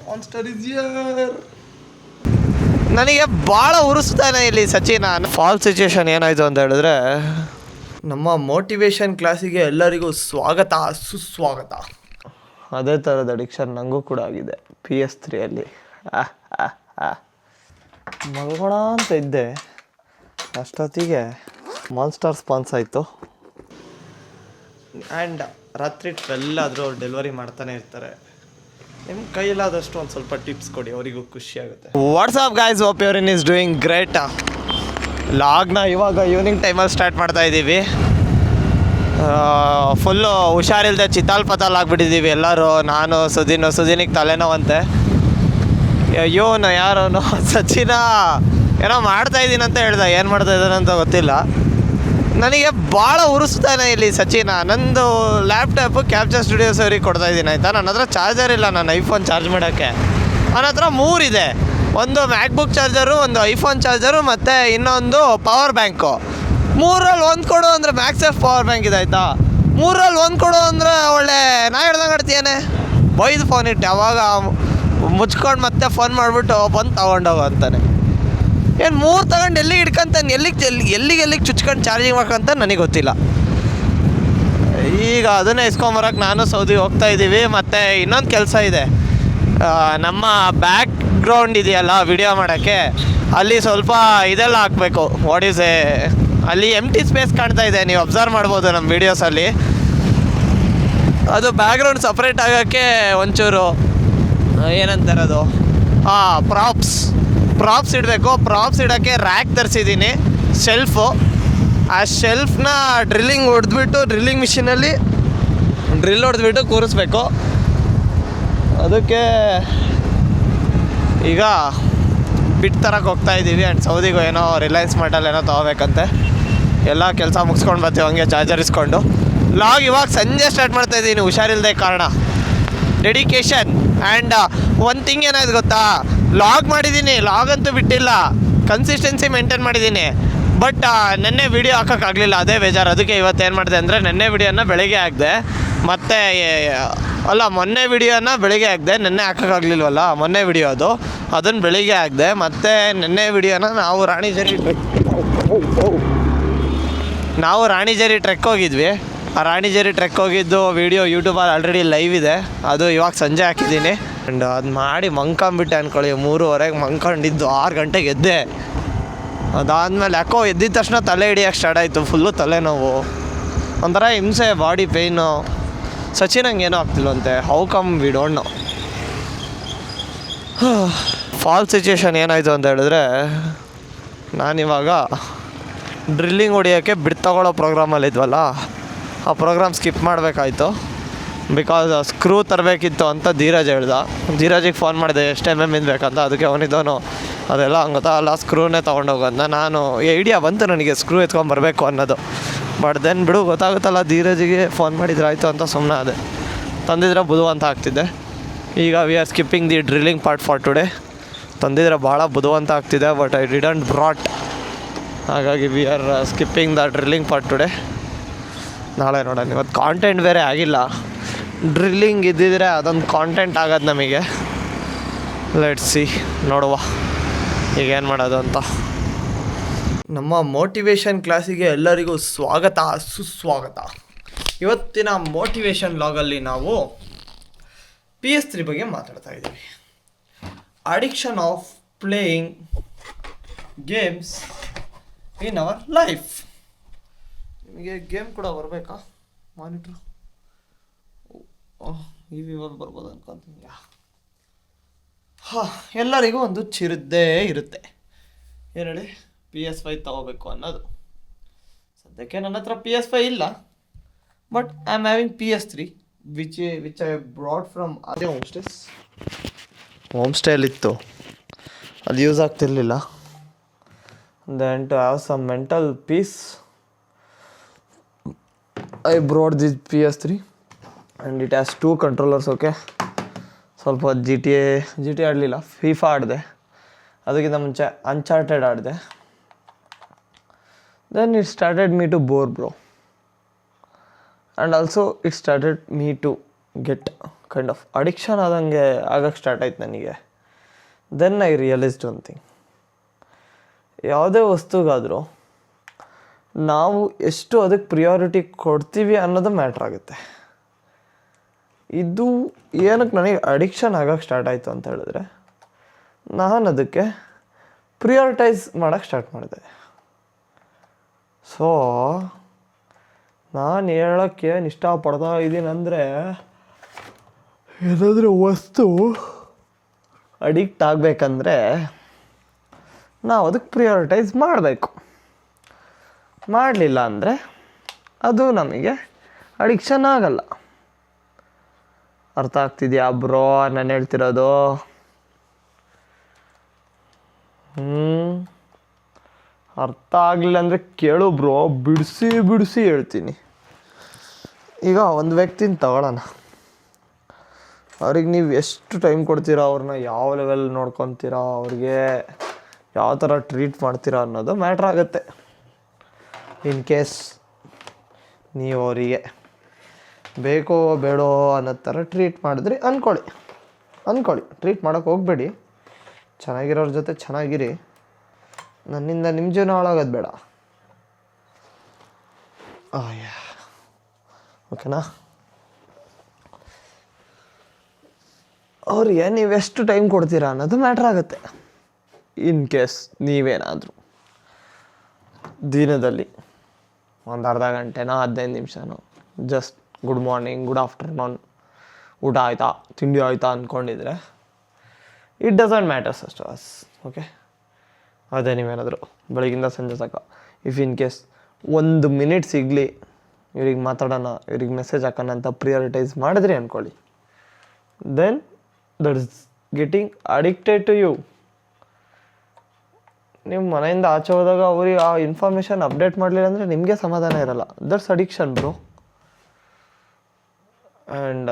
Monster is here. ನನಗೆ ಭಾಳ ಉರಿಸ್ತಾನೆ ಇಲ್ಲಿ ಸಚಿನ. ಫಾಲ್ ಸಿಚುವೇಶನ್ ಏನಾಯಿತು ಅಂತ ಹೇಳಿದ್ರೆ, ನಮ್ಮ ಮೋಟಿವೇಶನ್ ಕ್ಲಾಸಿಗೆ ಎಲ್ಲರಿಗೂ ಸ್ವಾಗತ ಸುಸ್ವಾಗತ. ಅದೇ ಥರದ ಅಡಿಕ್ಷನ್ ನನಗೂ ಕೂಡ ಆಗಿದೆ PS3 ಮಲ್ಗೋಣ ಅಂತ ಇದ್ದೆ, ಅಷ್ಟೊತ್ತಿಗೆ ಮಾನ್ಸ್ಟರ್ ಸ್ಪಾನ್ಸ್ ಆಯಿತು. ಆ್ಯಂಡ್ ರಾತ್ರಿ 12 ಆದರೂ ಅವ್ರು ಡೆಲಿವರಿ ಮಾಡ್ತಾನೆ ಇರ್ತಾರೆ. ನಿಮ್ಮ ಕೈಲಾದಷ್ಟು ಒಂದು ಸ್ವಲ್ಪ ಟಿಪ್ಸ್ ಕೊಡಿ, ಅವರಿಗೂ ಖುಷಿ ಆಗುತ್ತೆ. What's up guys, hope your is doing great. ಲಾಗ್ನ ಇವಾಗ ಈವ್ನಿಂಗ್ ಟೈಮಲ್ಲಿ ಸ್ಟಾರ್ಟ್ ಮಾಡ್ತಾ ಇದ್ದೀವಿ. ಫುಲ್ಲು ಹುಷಾರಿಲ್ಲದೆ ಚಿತ್ತಾಲ್ ಪತಾಲ್ ಆಗಿಬಿಟ್ಟಿದ್ದೀವಿ ಎಲ್ಲರೂ. ನಾನು ಸುದೀನಿಗೆ ತಲೆನೋವಂತೆ. ಇವನು ಯಾರೋನು ಸಚಿನ ಏನೋ ಮಾಡ್ತಾಯಿದ್ದೀನಿ ಅಂತ ಹೇಳ್ದೆ, ಏನು ಮಾಡ್ತಾಯಿದ್ದಾನೆ ಅಂತ ಗೊತ್ತಿಲ್ಲ. ನನಗೆ ಭಾಳ ಉರಿಸ್ತಾನೆ ಇಲ್ಲಿ ಸಚಿನ. ನಂದು ಲ್ಯಾಪ್ಟಾಪು ಕ್ಯಾಪ್ಚರ್ ಸ್ಟುಡಿಯೋಸ್ ಅವ್ರಿಗೆ ಕೊಡ್ತಾಯಿದ್ದೀನಿ ಆಯಿತಾ. ನನ್ನ ಹತ್ರ ಚಾರ್ಜರ್ ಇಲ್ಲ, ನನ್ನ ಐಫೋನ್ ಚಾರ್ಜ್ ಮಾಡೋಕ್ಕೆ. ನನ್ನ ಹತ್ರ 3 ಇದೆ, ಒಂದು ಮ್ಯಾಕ್ಬುಕ್ ಚಾರ್ಜರು, ಒಂದು ಐಫೋನ್ ಚಾರ್ಜರು ಮತ್ತು ಇನ್ನೊಂದು ಪವರ್ ಬ್ಯಾಂಕು. 3ರಲ್ಲಿ 1 ಕೊಡು ಅಂದರೆ ಮ್ಯಾಕ್ಸೆಫ್ ಪವರ್ ಬ್ಯಾಂಕ್ ಇದೆ ಆಯಿತಾ. 3ರಲ್ಲಿ 1 ಕೊಡು ಅಂದರೆ ಒಳ್ಳೆ ನಾ ಹೇಳ್ದಂಗೆ ಆಡ್ತೀಯಾನೆ. ಬೈದು ಫೋನ್ ಇಟ್ಟೆ, ಅವಾಗ ಮುಚ್ಕೊಂಡು ಮತ್ತೆ ಫೋನ್ ಮಾಡಿಬಿಟ್ಟು ಬಂದು ತೊಗೊಂಡೋಗು ಅಂತಾನೆ. ಏನು 3 ತಗೊಂಡು ಎಲ್ಲಿಗೆ ಹಿಡ್ಕೊಂತಾನೆ, ಎಲ್ಲಿಗೆ ಚುಚ್ಕೊಂಡು ಚಾರ್ಜಿಂಗ್ ಮಾಡ್ಕೊಂತ ನನಗೆ ಗೊತ್ತಿಲ್ಲ. ಈಗ ಅದನ್ನೇ ಇಸ್ಕೊಂಬರೋಕೆ ನಾನು ಸೌದಿಗೆ ಹೋಗ್ತಾಯಿದ್ದೀವಿ. ಮತ್ತು ಇನ್ನೊಂದು ಕೆಲಸ ಇದೆ, ನಮ್ಮ ಬ್ಯಾಕ್ ಗ್ರೌಂಡ್ ಇದೆಯಲ್ಲ ವಿಡಿಯೋ ಮಾಡೋಕ್ಕೆ, ಅಲ್ಲಿ ಸ್ವಲ್ಪ ಇದೆಲ್ಲ ಹಾಕಬೇಕು. ಅಲ್ಲಿ ಎಂಟಿ ಸ್ಪೇಸ್ ಕಾಣ್ತಾ ಇದೆ, ನೀವು ಅಬ್ಸರ್ವ್ ಮಾಡ್ಬೋದು ನಮ್ಮ ವೀಡಿಯೋಸಲ್ಲಿ. ಅದು ಬ್ಯಾಕ್ಗ್ರೌಂಡ್ ಸಪ್ರೇಟ್ ಆಗೋಕ್ಕೆ ಒಂಚೂರು ಏನಂತಾರೆ ಅದು, ಪ್ರಾಪ್ಸ್ ಇಡಬೇಕು. ಪ್ರಾಪ್ಸ್ ಇಡೋಕ್ಕೆ ರ್ಯಾಕ್ ತರಿಸಿದ್ದೀನಿ, ಶೆಲ್ಫು. ಆ ಶೆಲ್ಫ್ನ ಡ್ರಿಲ್ಲಿಂಗ್ ಮಿಷಿನಲ್ಲಿ ಡ್ರಿಲ್ ಹೊಡೆದ್ಬಿಟ್ಟು ಕೂರಿಸ್ಬೇಕು. ಅದಕ್ಕೆ ಈಗ ಬಿಟ್ಟು ತರಕ್ಕೆ ಹೋಗ್ತಾಯಿದ್ದೀವಿ. ಆ್ಯಂಡ್ ಸೌದಿಗೂ ಏನೋ ರಿಲಯನ್ಸ್ ಮಾರ್ಟಲ್ಲಿ ಏನೋ ತೊಗೋಬೇಕಂತೆ. ಎಲ್ಲ ಕೆಲಸ ಮುಗಿಸ್ಕೊಂಡು ಬರ್ತೀವಿ ಹಂಗೆ ಚಾರ್ಜರ್ ಇಸ್ಕೊಂಡು. ಲಾಗ್ ಇವಾಗ ಸಂಜೆ ಸ್ಟಾರ್ಟ್ ಮಾಡ್ತಾಯಿದ್ದೀನಿ, ಹುಷಾರಿಲ್ಲದೆ ಕಾರಣ. ಡೆಡಿಕೇಶನ್. ಆ್ಯಂಡ್ ಒಂದು ಥಿಂಗ್ ಏನಾಯ್ತು ಗೊತ್ತಾ, ಲಾಗ್ ಮಾಡಿದ್ದೀನಿ, ಲಾಗ್ ಅಂತೂ ಬಿಟ್ಟಿಲ್ಲ, ಕನ್ಸಿಸ್ಟೆನ್ಸಿ ಮೇಂಟೈನ್ ಮಾಡಿದ್ದೀನಿ. ಬಟ್ ನೆನ್ನೆ ವೀಡಿಯೋ ಹಾಕೋಕ್ಕಾಗಲಿಲ್ಲ, ಅದೇ ಬೇಜಾರು. ಅದಕ್ಕೆ ಇವತ್ತೇನು ಮಾಡಿದೆ ಅಂದರೆ, ನೆನ್ನೆ ವೀಡಿಯೋನ ಬೆಳಗ್ಗೆ ಹಾಕಿದೆ, ಮತ್ತು ಮೊನ್ನೆ ವೀಡಿಯೋನ ಬೆಳಗ್ಗೆ ಹಾಕಿದೆ. ನೆನ್ನೆ ಹಾಕೋಕ್ಕಾಗಲಿಲ್ವಲ್ಲ, ಮೊನ್ನೆ ವೀಡಿಯೋ ಅದನ್ನು ಬೆಳಿಗ್ಗೆ ಹಾಕಿದೆ. ಮತ್ತು ನೆನ್ನೆ ವೀಡಿಯೋನ ನಾವು ರಾಣಿಜೇರಿ ಟ್ರೆಕ್ ಹೋಗಿದ್ವಿ. ಆ ರಾಣಿಜೇರಿ ಟ್ರೆಕ್ ಹೋಗಿದ್ದು ವೀಡಿಯೋ ಯೂಟ್ಯೂಬಲ್ಲಿ ಆಲ್ರೆಡಿ ಲೈವ್ ಇದೆ, ಅದು ಇವಾಗ ಸಂಜೆ ಹಾಕಿದ್ದೀನಿ. ಆ್ಯಂಡ್ ಅದು ಮಾಡಿ ಮಂಕೊಂಬಿಟ್ಟೆ ಅಂದ್ಕೊಳ್ಳಿ. 3:30ಗೆ ಮಂಕೊಂಡಿದ್ದು 6 ಗಂಟೆಗೆ ಎದ್ದೆ. ಅದಾದಮೇಲೆ ಯಾಕೋ ಎದ್ದಿದ ತಕ್ಷಣ ತಲೆ ಹಿಡಿಯೋಕ್ಕೆ ಸ್ಟಾರ್ಟ್ ಆಯಿತು, ಫುಲ್ಲು ತಲೆನೋವು, ಒಂಥರ ಹಿಂಸೆ, ಬಾಡಿ ಪೇಯ್ನು. ಸಚಿನಂಗೆ ಏನೂ ಆಗ್ತಿಲ್ವಂತೆ, how come we don't know. Fall situation ಏನಾಯಿತು ಅಂತ ಹೇಳಿದ್ರೆ, ನಾನಿವಾಗ ಡ್ರಿಲ್ಲಿಂಗ್ ಹೊಡಿಯೋಕ್ಕೆ ಬಿಟ್ಟು ತಗೊಳ್ಳೋ ಪ್ರೋಗ್ರಾಮಲ್ಲಿದ್ವಲ್ಲ, ಆ ಪ್ರೋಗ್ರಾಮ್ ಸ್ಕಿಪ್ ಮಾಡಬೇಕಾಯ್ತು. ಬಿಕಾಸ್ ಸ್ಕ್ರೂ ತರಬೇಕಿತ್ತು ಅಂತ ಧೀರಜಿಗೆ ಫೋನ್ ಮಾಡಿದೆ, ಎಷ್ಟು MM ಬೇಕಂತ. ಅದಕ್ಕೆ ಅವನಿದ್ದವನು ಅದೆಲ್ಲ ಹಂಗೆ ಗೊತ್ತಲ್ಲ, ಸ್ಕ್ರೂನೇ ತೊಗೊಂಡೋಗೋದನ್ನ. ನಾನು ಐಡಿಯಾ ಬಂತು ನನಗೆ ಸ್ಕ್ರೂ ಎತ್ಕೊಂಬರ್ಬೇಕು ಅನ್ನೋದು. ಬಟ್ ದೆನ್ ಬಿಡು, ಗೊತ್ತಾಗುತ್ತಲ್ಲ, ಧೀರಜಿಗೆ ಫೋನ್ ಮಾಡಿದ್ರೆ ಆಯಿತು ಅಂತ ಸುಮ್ಮನೆ ಅದೇ. ತಂದಿದ್ರೆ ಬುಧ ಅಂತ ಆಗ್ತಿದ್ದೆ. ಈಗ we are skipping the drilling part for today. ತಂದಿದ್ರೆ ಭಾಳ ಬುಧವಂತ ಆಗ್ತಿದೆ, ಬಟ್ ಐ ಡಿಡಂಟ್ ಬ್ರಾಟ್. ಹಾಗಾಗಿ we are skipping the drilling part today. ನಾಳೆ ನೋಡೋಣ. ಇವತ್ತು ಕಾಂಟೆಂಟ್ ಬೇರೆ ಆಗಿಲ್ಲ, ಡ್ರಿಲ್ಲಿಂಗ್ ಇದ್ದಿದ್ರೆ ಅದೊಂದು ಕಾಂಟೆಂಟ್ ಆಗೋದು ನಮಗೆ. ಲೆಟ್ಸ್ ಸಿ, ನೋಡುವ ಈಗೇನು ಮಾಡೋದು ಅಂತ. ನಮ್ಮ ಮೋಟಿವೇಶನ್ ಕ್ಲಾಸಿಗೆ ಎಲ್ಲರಿಗೂ ಸ್ವಾಗತ ಸುಸ್ವಾಗತ. ಇವತ್ತಿನ ಮೋಟಿವೇಶನ್ ಲಾಗಲ್ಲಿ ನಾವು PS3 ಬಗ್ಗೆ ಮಾತಾಡ್ತಾ ಇದ್ದೀವಿ. Addiction of playing games in our life. ನಿಮಗೆ ಗೇಮ್ ಕೂಡ ಬರಬೇಕಾ? ಮಾನಿಟ್ರು ಇವಾಗ ಬರ್ಬೋದು ಅನ್ಕೊಂತೀನಿ. ಎಲ್ಲರಿಗೂ ಒಂದು ಚಿರದ್ದೇ ಇರುತ್ತೆ, ಏನು ಹೇಳಿ, PS5 ತಗೋಬೇಕು ಅನ್ನೋದು. ಸದ್ಯಕ್ಕೆ ನನ್ನ ಹತ್ರ PS5 ಇಲ್ಲ, but I am having PS3 which I brought from ಅದೇ ಹೋಮ್ ಸ್ಟೇಲಿತ್ತು. ಅದು ಯೂಸ್ ಆಗ್ತಿರ್ಲಿಲ್ಲ. Then to have some mental peace I brought this PS3 and it has 2 controllers. Okay, ಸ್ವಲ್ಪ ಜಿ ಟಿ ಆಡಲಿಲ್ಲ, FIFA ಆಡಿದೆ. ಅದಕ್ಕಿಂತ ಮುಂಚೆ ಅನ್ಚಾರ್ಟೆಡ್ ಆಡಿದೆ. Then it started me to bore bro, and also it started me to get kind of addiction ಆದಂಗೆ ಆಗಕ್ಕೆ start ಆಯ್ತು ನನಗೆ. Then I realised one thing, ಯಾವುದೇ ವಸ್ತುಗಾದರೂ ನಾವು ಎಷ್ಟು ಅದಕ್ಕೆ ಪ್ರಿಯಾರಿಟಿ ಕೊಡ್ತೀವಿ ಅನ್ನೋದು ಮ್ಯಾಟ್ರ್ ಆಗುತ್ತೆ. ಇದು ಏನಕ್ಕೆ ನನಗೆ ಅಡಿಕ್ಷನ್ ಆಗಕ್ಕೆ ಸ್ಟಾರ್ಟ್ ಆಯಿತು ಅಂತ ಹೇಳಿದ್ರೆ, ನಾನು ಅದಕ್ಕೆ ಪ್ರಿಯಾರಿಟೈಸ್ ಮಾಡೋಕ್ಕೆ ಸ್ಟಾರ್ಟ್ ಮಾಡಿದೆ. ಸೊ ನಾನು ಹೇಳೋಕ್ಕೆ ಏನು ಇಷ್ಟಪಡ್ತಾ ಇದ್ದೀನಿ ಅಂದರೆ, ಏನಾದರೂ ವಸ್ತು ಅಡಿಕ್ಟ್ ಆಗಬೇಕಂದ್ರೆ ನಾವು ಅದಕ್ಕೆ ಪ್ರಿಯಾರಿಟೈಸ್ ಮಾಡಬೇಕು. ಮಾಡಲಿಲ್ಲ ಅಂದರೆ ಅದು ನಮಗೆ ಅಡಿಕ್ಷನ್ ಆಗಲ್ಲ. ಅರ್ಥ ಆಗ್ತಿದೆಯಾ ಬ್ರೋ ನಾನು ಹೇಳ್ತಿರೋದು? ಅರ್ಥ ಆಗಲಿಲ್ಲ ಅಂದರೆ ಕೇಳು ಬ್ರೋ, ಬಿಡಿಸಿ ಹೇಳ್ತೀನಿ. ಈಗ ಒಂದು ವ್ಯಕ್ತಿನ ತಗೊಳ್ಳೋಣ. ಅವ್ರಿಗೆ ನೀವು ಎಷ್ಟು ಟೈಮ್ ಕೊಡ್ತೀರಾ, ಅವ್ರನ್ನ ಯಾವ ಲೆವೆಲ್ ನೋಡ್ಕೊತೀರಾ, ಅವ್ರಿಗೆ ಯಾವ ಥರ ಟ್ರೀಟ್ ಮಾಡ್ತೀರಾ ಅನ್ನೋದು ಮ್ಯಾಟ್ರ್ ಆಗುತ್ತೆ. ಇನ್ ಕೇಸ್ ನೀವು ಅವರಿಗೆ ಬೇಕೋ ಬೇಡೋ ಅನ್ನೋ ಥರ ಟ್ರೀಟ್ ಮಾಡಿದ್ರಿ ಅಂದ್ಕೊಳ್ಳಿ. ಟ್ರೀಟ್ ಮಾಡೋಕ್ಕೆ ಹೋಗಬೇಡಿ, ಚೆನ್ನಾಗಿರೋರ ಜೊತೆ ಚೆನ್ನಾಗಿರಿ. ನನ್ನಿಂದ ನಿಮ್ಮ ಜೀವನ ಹಾಳಾಗೋದು ಬೇಡ. ಓಕೆನಾ? ಅವ್ರಿಗೆ ನೀವೆಷ್ಟು ಟೈಮ್ ಕೊಡ್ತೀರಾ ಅನ್ನೋದು ಮ್ಯಾಟ್ರ್ ಆಗುತ್ತೆ. ಇನ್ ಕೇಸ್ ನೀವೇನಾದರೂ ದಿನದಲ್ಲಿ ಒಂದು ಅರ್ಧ ಗಂಟೆನೋ 15 ನಿಮಿಷನೋ just good morning, good afternoon, ಊಟ ಆಯಿತಾ, ತಿಂಡಿ ಆಯಿತಾ ಅಂದ್ಕೊಂಡಿದ್ರೆ ಇಟ್ ಡಸಂಟ್ ಮ್ಯಾಟರ್ಸ್ ಅಷ್ಟು ಅಸ್. ಓಕೆ, ಅದೇ ನೀವೇನಾದರೂ ಬೆಳಗಿಂದ ಸಂಜೆ ತನಕ ಇಫ್ ಇನ್ ಕೇಸ್ 1 ಮಿನಿಟ್ ಸಿಗಲಿ ಇವ್ರಿಗೆ ಮಾತಾಡೋಣ, ಇವ್ರಿಗೆ ಮೆಸೇಜ್ ಹಾಕೋಣ ಅಂತ ಪ್ರಿಯಾರಿಟೈಸ್ ಮಾಡಿದ್ರಿ ಅಂದ್ಕೊಳ್ಳಿ, then that is getting addicted to you. ನೀವು ಮನೆಯಿಂದ ಆಚೆ ಹೋದಾಗ ಅವ್ರಿಗೆ ಆ ಇನ್ಫಾರ್ಮೇಷನ್ ಅಪ್ಡೇಟ್ ಮಾಡಲಿಲ್ಲ ಅಂದರೆ ನಿಮಗೆ ಸಮಾಧಾನ ಇರಲ್ಲ. That's addiction bro. ಆ್ಯಂಡ್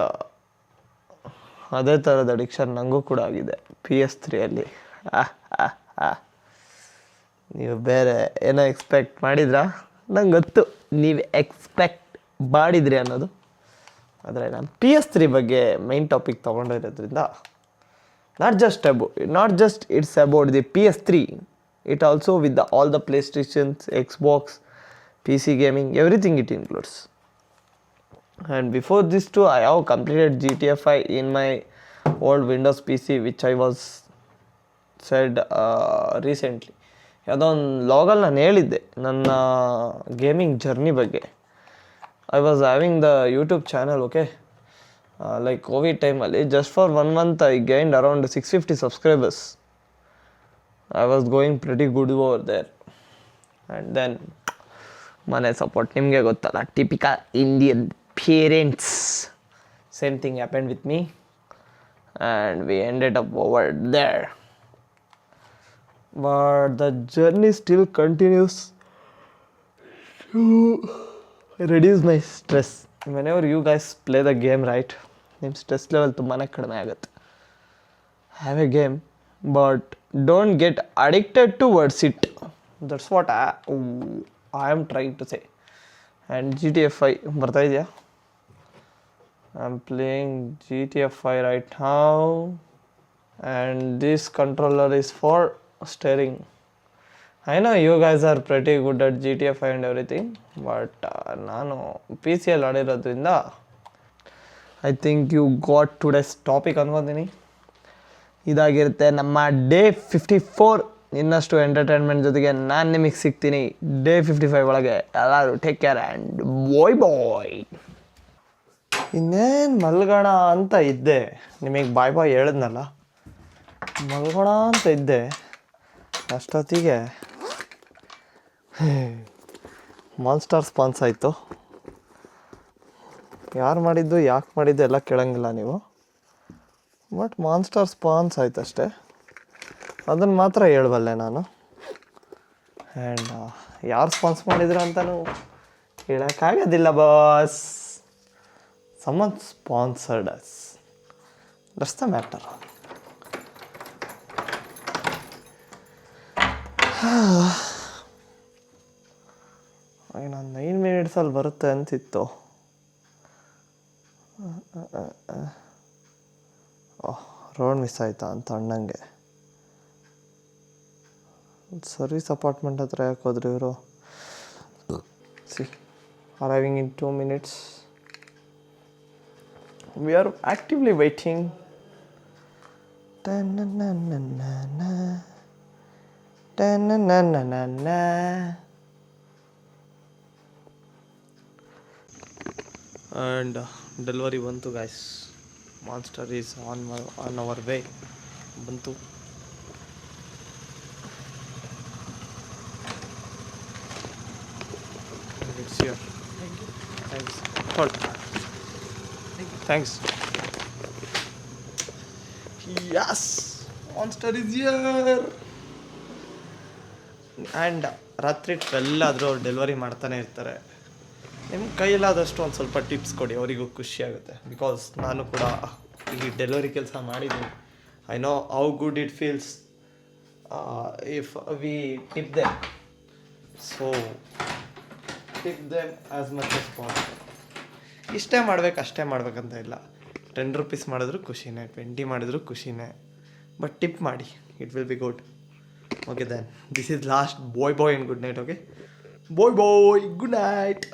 ಅದೇ ಥರದ ಅಡಿಕ್ಷನ್ ನನಗೂ ಕೂಡ ಆಗಿದೆ PS3 ನೀವು ಬೇರೆ ಏನೋ ಎಕ್ಸ್ಪೆಕ್ಟ್ ಮಾಡಿದ್ರಾ? ನಂಗೆ ಗೊತ್ತು ನೀವು ಎಕ್ಸ್ಪೆಕ್ಟ್ ಮಾಡಿದ್ರಿ ಅನ್ನೋದು. ಆದರೆ ನಾನು PS3 ಬಗ್ಗೆ ಮೈನ್ ಟಾಪಿಕ್ ತೊಗೊಂಡಿರೋದ್ರಿಂದ not just it's about the PS3, it also with all the PlayStations, Xbox, PC gaming, everything it includes. And before this too, I have completed GTA 5 in my old Windows PC, which I was said recently. ಯಾವುದೋ ಒಂದು ಲಾಗಲ್ಲಿ ನಾನು ಹೇಳಿದ್ದೆ ನನ್ನ gaming journey ಬಗ್ಗೆ. I was having the YouTube channel. Okay, like Covid ಟೈಮಲ್ಲಿ just for 1 month I gained around 650 subscribers. I was going pretty good over there. And then ಮನೆ support ನಿಮಗೆ ಗೊತ್ತಲ್ಲ, typical Indian parents. Same thing happened with me and we ended up over there. But the journey still continues to reduce my stress. Whenever you guys play the game right, ನಿಮ್ಮ stress level ತುಂಬಾ ಕಡಿಮೆ ಆಗುತ್ತೆ. Have a game but don't get addicted towards it. That's what I am trying to say. And GTA 5 ಬರ್ತಾ ಇದೆಯಾ? I'm playing GTA 5 right now, and this controller is for steering. I know you guys are pretty good at GTA 5 and everything, but ನಾನು PC-ಯಲ್ಲಿ ಆಡಿರೋದ್ರಿಂದ I think you got today's topic ಅನ್ಕೊಂತೀನಿ. ಇದಾಗಿರುತ್ತೆ ನಮ್ಮ day 54. ಇನ್ನಷ್ಟು entertainment ಜೊತೆಗೆ ನಾನು ನಿಮಗೆ ಸಿಗ್ತೀನಿ day 55 ಒಳಗೆ. ಎಲ್ಲರೂ ಟೇಕ್ ಕೇರ್ ಆ್ಯಂಡ್ ಬಾಯ್. ಇನ್ನೇನು ಮಲ್ಗೋಣ ಅಂತ ಇದ್ದೆ, ನಿಮಗೆ ಬಾಯ್ ಹೇಳಿದ್ನಲ್ಲ, ಮಲ್ಗೋಣ ಅಂತ ಇದ್ದೆ. ಅಷ್ಟೊತ್ತಿಗೆ ಮಾನ್ಸ್ಟರ್ ಸ್ಪಾನ್ಸ್ ಆಯಿತು. ಯಾರು ಮಾಡಿದ್ದು, ಯಾಕೆ ಮಾಡಿದ್ದು ಎಲ್ಲ ಕೇಳೋಂಗಿಲ್ಲ ನೀವು, ಬಟ್ ಮಾನ್ಸ್ಟರ್ ಸ್ಪಾನ್ಸ್ ಆಯ್ತು ಅಷ್ಟೇ. ಅದನ್ನು ಮಾತ್ರ ಹೇಳಬಲ್ಲೆ ನಾನು. ಆ್ಯಂಡ್ ಯಾರು ಸ್ಪಾನ್ಸ್ ಮಾಡಿದ್ರು ಅಂತಲೂ ಹೇಳೋಕ್ಕಾಗೋದಿಲ್ಲ boss. Someone sponsored us, that's the matter. ನಾನು 9 minutesಲ್ಲಿ ಬರುತ್ತೆ ಅಂತಿತ್ತು. ಮಿಸ್ ಆಯಿತಾ ಅಂತ ಅಣ್ಣಂಗೆ. ಸರ್ವಿಸ್ ಅಪಾರ್ಟ್ಮೆಂಟ್ ಹತ್ರ ಯಾಕೆ ಹೋದ್ರು ಇವರು? See arriving in 2 minutes. We are actively waiting. And delivery ಬಂತು guys. Monster is on our way. ಬಂತು. It's here. Thank you. Thanks. Hold. Thanks. Yes! Monster is here! And ರಾತ್ರಿ 12 ಆದರೂ ಅವ್ರು ಡೆಲಿವರಿ ಮಾಡ್ತಾನೆ ಇರ್ತಾರೆ. ನಿಮ್ಮ ಕೈಯಲ್ಲಾದಷ್ಟು ಒಂದು ಸ್ವಲ್ಪ ಟಿಪ್ಸ್ ಕೊಡಿ, ಅವರಿಗೂ ಖುಷಿ ಆಗುತ್ತೆ. ಬಿಕಾಸ್ ನಾನು ಕೂಡ ಈ ಡೆಲಿವರಿ ಕೆಲಸ ಮಾಡಿದ್ದೀನಿ. I know how good it feels if we tip them. So tip them as much as possible. ಇಷ್ಟೇ ಮಾಡ್ಬೇಕು ಅಷ್ಟೇ ಮಾಡ್ಬೇಕಂತ ಇಲ್ಲ. 10 rupees ಮಾಡಿದ್ರು ಖುಷಿನೇ, 20 ಮಾಡಿದ್ರು ಖುಷಿನೇ. ಬಟ್ ಟಿಪ್ ಮಾಡಿ, it will be good. Okay then, this is last bye and good night. Okay bye good night.